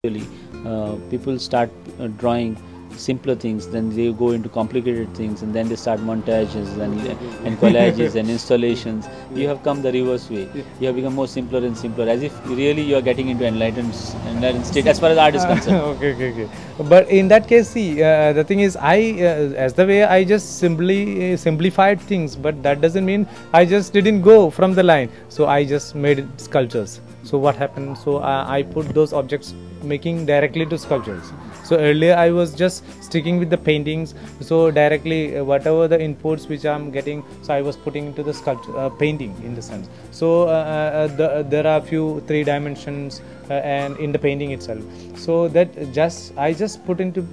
Really, people start drawing simpler things, then they go into complicated things, and then they start montages and collages and installations. You have come the reverse way. You have become more simpler and simpler, as if really you are getting into enlightened state as far as art is concerned. Okay. But in that case, see, the thing is, as the way I just simply simplified things, but that doesn't mean I just didn't go from the line. So I just made sculptures. So what happened? So I put those objects making directly to sculptures. So earlier I was just sticking with the paintings, so directly whatever the inputs which I'm getting, so I was putting into the sculpture painting in the sense. So there are few 3 dimensions and in the painting itself. So that I just put into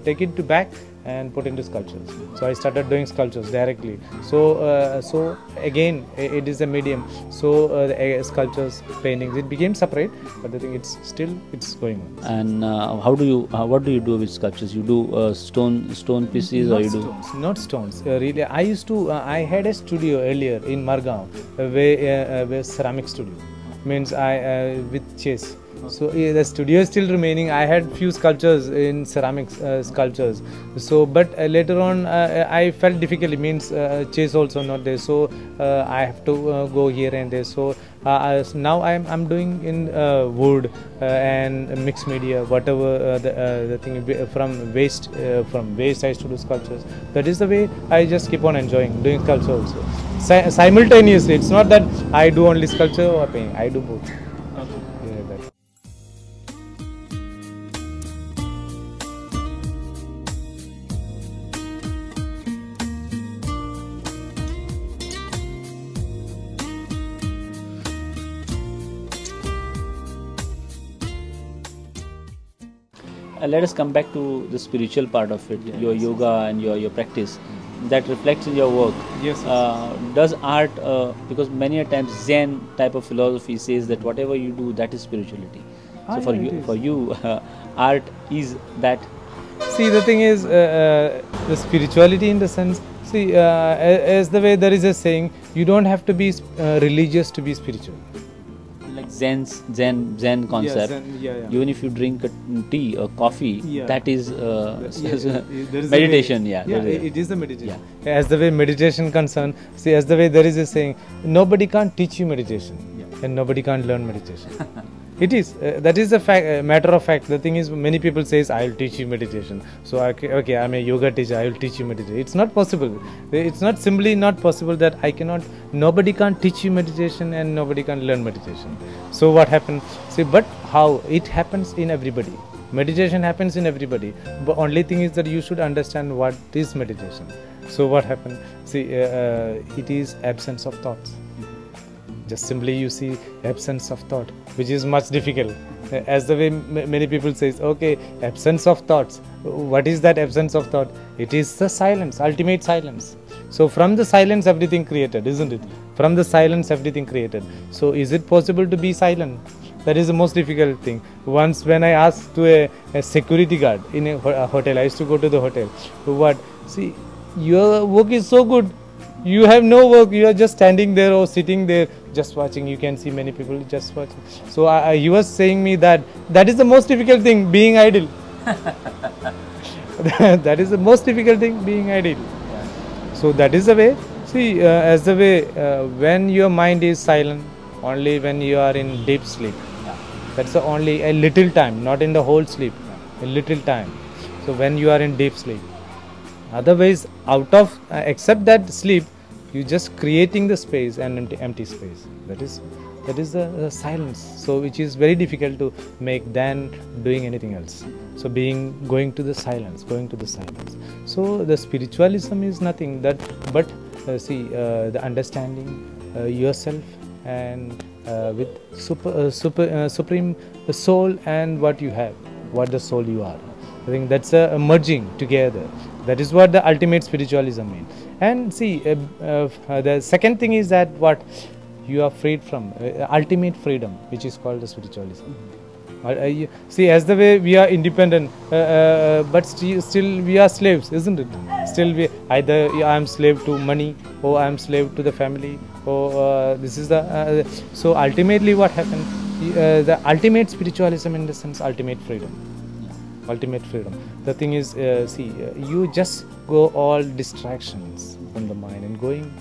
take it to back and put into sculptures. So I started doing sculptures directly. So again it is a medium. So the sculptures, paintings, it became separate, but the thing it's going on. And what do you do with sculptures? You do stone pieces, or you do not stones? Really, I had a studio earlier in Margaon, where ceramic studio means with chase. So the studio is still remaining. I had few sculptures in ceramic sculptures. So but later on I felt difficulty, means chase also not there. So I have to go here and there. So now I'm doing in wood and mixed media, whatever the thing from waste. From waste I used to do sculptures. That is the way I just keep on enjoying doing sculpture also. Simultaneously, it's not that I do only sculpture or painting. I do both. Let us come back to the spiritual part of it, your yoga and your practice that reflects in your work. Yes. Does art, because many a times Zen type of philosophy says that whatever you do, that is spirituality. So for you, art is that. See, the thing is, the spirituality in the sense, see, as the way there is a saying, you don't have to be religious to be spiritual. Like Zen concept. Yeah. Even if you drink a tea or coffee, that is meditation. It is a meditation. Yeah. As the way meditation concerned, see, as the way there is a saying, nobody can't teach you meditation, and nobody can't learn meditation. It is that is a fact, matter of fact. The thing is, many people says, I'll teach you meditation. So okay, I'm a yoga teacher, I will teach you meditation. It's not possible. It's not simply not possible that I cannot. Nobody can teach you meditation and nobody can learn meditation. So what happens? See, but how it happens in everybody. Meditation happens in everybody. But only thing is that you should understand what is meditation. So what happens? See, it is absence of thoughts. Just simply you see absence of thought, which is much difficult. As the way many people say, okay, absence of thoughts. What is that absence of thought? It is the silence, ultimate silence. So from the silence everything created, isn't it? From the silence everything created. So is it possible to be silent? That is the most difficult thing. Once when I asked to a security guard in a hotel, I used to go to the hotel. What? See, your work is so good. You have no work, you are just standing there or sitting there just watching. You can see many people just watching. So he was saying me that is the most difficult thing, being idle. That is the most difficult thing, being idle. So that is the way. See, as the way when your mind is silent, only when you are in deep sleep. That's the only a little time, not in the whole sleep, a little time. So when you are in deep sleep. Otherwise, out of except that sleep, you just creating the space and empty space. That is the silence. So which is very difficult to make than doing anything else. So going to the silence. So the spiritualism is nothing that but the understanding yourself and with supreme soul and what you have, what the soul you are. I think that's a merging together. That is what the ultimate spiritualism means. And see, the second thing is that what you are freed from, ultimate freedom, which is called the spiritualism. See, as the way we are independent, but still we are slaves, isn't it? Still either I am slave to money, or I am slave to the family, or this is the. So ultimately, what happens? the ultimate spiritualism in the sense ultimate freedom. Ultimate freedom. The thing is, you just go all distractions from the mind and going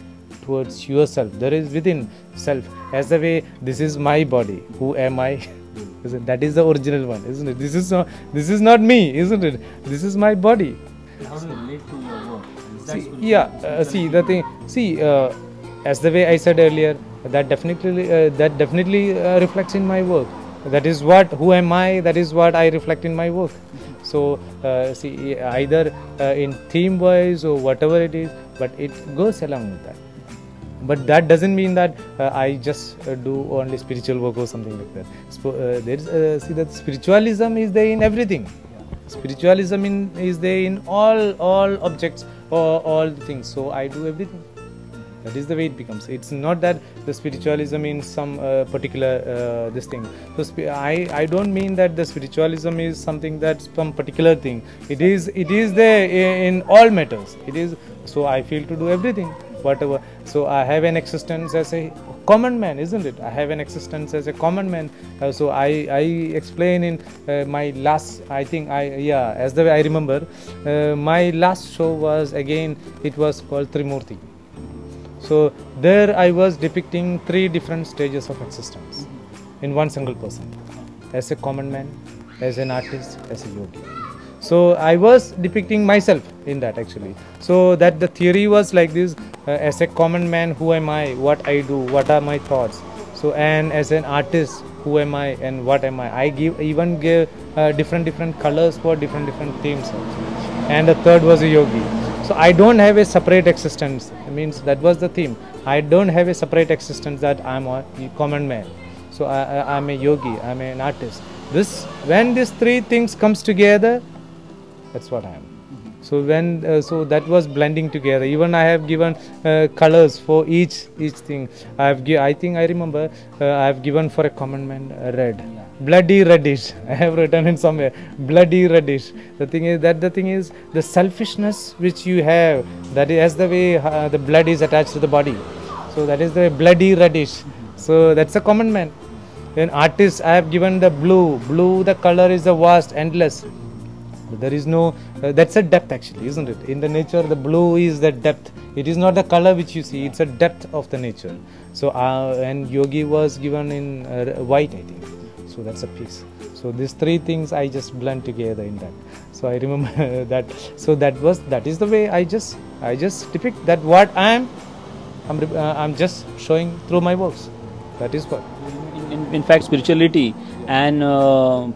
towards yourself. There is within self, as the way this is my body. Who am I? That is the original one, isn't it? This is not me, isn't it? This is my body. How does it relate to your work? As the way I said earlier, that definitely reflects in my work. That is what, who am I? That is what I reflect in my work. So either in theme wise or whatever it is, but it goes along with that. But that doesn't mean that I just do only spiritual work or something like that. That spiritualism is there in everything. Spiritualism is there in all objects or all things. So I do everything. That is the way it becomes. It's not that the spiritualism in some particular this thing. So I don't mean that the spiritualism is something that's some particular thing. It is there in all matters. It is. So I feel to do everything, whatever. So I have an existence as a common man, isn't it? I have an existence as a common man. So I explain in my last, as the way I remember, my last show was, again, it was called Trimurti. So there I was depicting 3 different stages of existence in one single person, as a common man, as an artist, as a yogi. So I was depicting myself in that actually. So that the theory was like this: as a common man, who am I, what I do, what are my thoughts. So, and as an artist, who am I and what am I. I even give different colors for different themes also. And the third was a yogi. So I don't have a separate existence. It means that was the theme. I don't have a separate existence that I'm a common man. So I'm a yogi, I'm an artist. When these 3 things comes together, that's what I am. So so that was blending together. Even I have given colors for each thing. I think I remember I have given for a common man red, bloody reddish. I have written in somewhere, bloody reddish. The thing is the selfishness which you have. That is as the way the blood is attached to the body. So that is the bloody reddish. So that's a common man. Then artist, I have given the blue. Blue, the color is the vast, endless. There is no, that's a depth actually, isn't it? In the nature, the blue is the depth. It is not the color which you see, it's a depth of the nature. So, and yogi was given in white, I think. So that's a piece. So these 3 things I just blend together in that. So I remember that. So that is the way I just depict that what I'm just showing through my works. That is what. In fact, spirituality and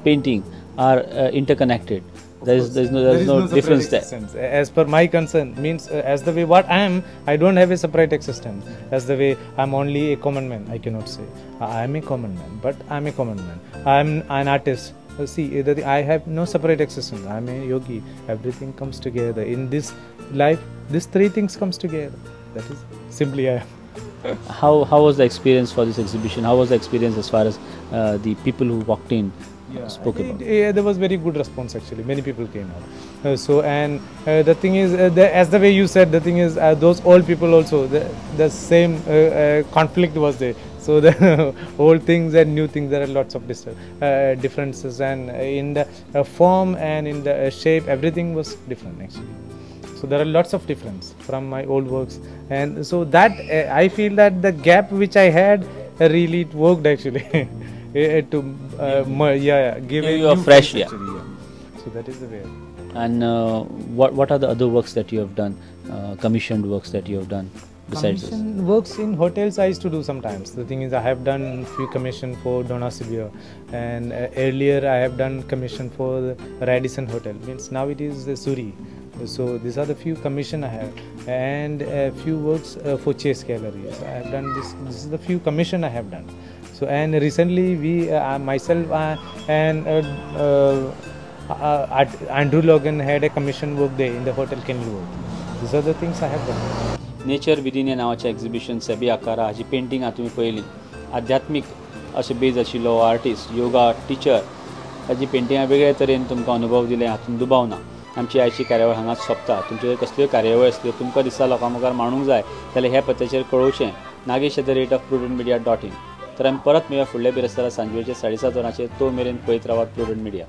painting are interconnected. There is no difference there. As per my concern, means as the way what I am, I don't have a separate existence. As the way I'm only a common man, I cannot say I am a common man, but I'm a common man. I'm an artist. See, I have no separate existence. I'm a yogi. Everything comes together in this life. These 3 things comes together. That is simply I am. How was the experience for this exhibition? How was the experience as far as the people who walked in spoke about? There was very good response actually. Many people came out. The thing is, as the way you said, the thing is those old people also, the same conflict was there. So the old things and new things, there are lots of differences, and in the form and in the shape, everything was different actually. So there are lots of difference from my old works, and so that I feel that the gap which I had really it worked actually to give you a fresh So that is the way. And what are the other works that you have done, commissioned works that you have done besides this? Works in hotels I used to do sometimes. The thing is, I have done few commission for Donna Sibir, and earlier I have done commission for the Radisson Hotel. Means now it is the Suri. So these are the few commission I have, and a few works for Chase Galleries. I have done this. This is the few commission I have done. So, and recently we myself and Andrew Logan had a commission work there in the Hotel Kenilworth. These are the things I have done. Nature within ह्या नांवाचें exhibition SEBI आकारा हाजी पेंटिंगां तुमी पळयलीं. आध्यात्मीक अशें beige आशिल्लो artist, yoga teacher, हाजी पेंटिंगां वेगळ्या तरेन तुमकां अनुभव दिले, हातूंत दुबाव ना. आमची आयची कार्यावळ हांगाच सोंपता. तुमचे कसल्योय कार्यावळी आसल्यो, तुमकां दिसता लोकां मुखार मांडूंक जाय जाल्यार ह्या पत्त्याचेर कळोवचें. nagesh@prudentmedia.in तर आमी परत मेळया फुडल्या बिरेस्तारा सांजवेळचे 7:30 वरांचेर तो मेरेन पळयत रावात प्रुडंट मिडिया.